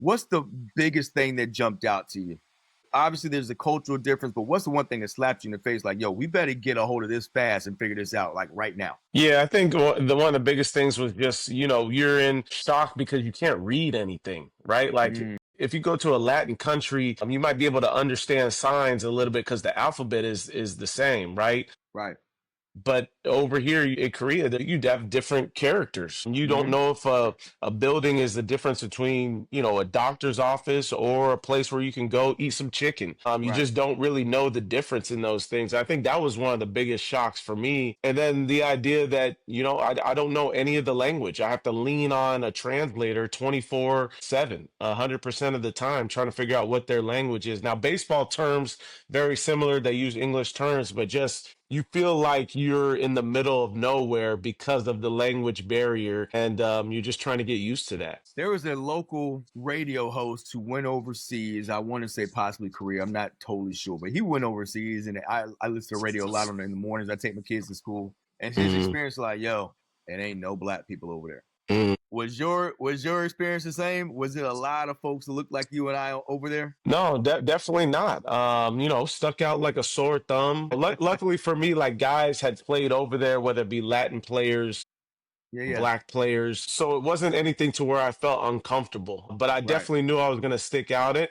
What's the biggest thing that jumped out to you? Obviously, there's a cultural difference, but what's the one thing that slapped you in the face? Like, yo, we better get a hold of this fast and figure this out, like right now. Yeah, I think one of the biggest things was just, you're in shock because you can't read anything, right? Like Mm, if you go to a Latin country, you might be able to understand signs a little bit because the alphabet is the same, right? right. But over here in Korea, you have different characters. You don't Hmm. know if a building is the difference between, a doctor's office or a place where you can go eat some chicken. You Right. just don't really know the difference in those things. I think that was one of the biggest shocks for me. And then the idea that, I don't know any of the language. I have to lean on a translator 24/7, 100% of the time, trying to figure out what their language is. Now, baseball terms, very similar. They use English terms, but just you feel like you're in the middle of nowhere because of the language barrier, and you're just trying to get used to that. There was a local radio host who went overseas. I want to say possibly Korea. I'm not totally sure, but he went overseas, and I listen to radio a lot in the mornings. I take my kids to school, and his Mm, experience like, yo, it ain't no black people over there. mm. Was your experience the same? Was it a lot of folks that looked like you and I over there? No, definitely not. Stuck out like a sore thumb. Luckily for me, like guys had played over there, whether it be Latin players, Yeah, yeah, black players. So it wasn't anything to where I felt uncomfortable, but I right. definitely knew I was going to stick out it.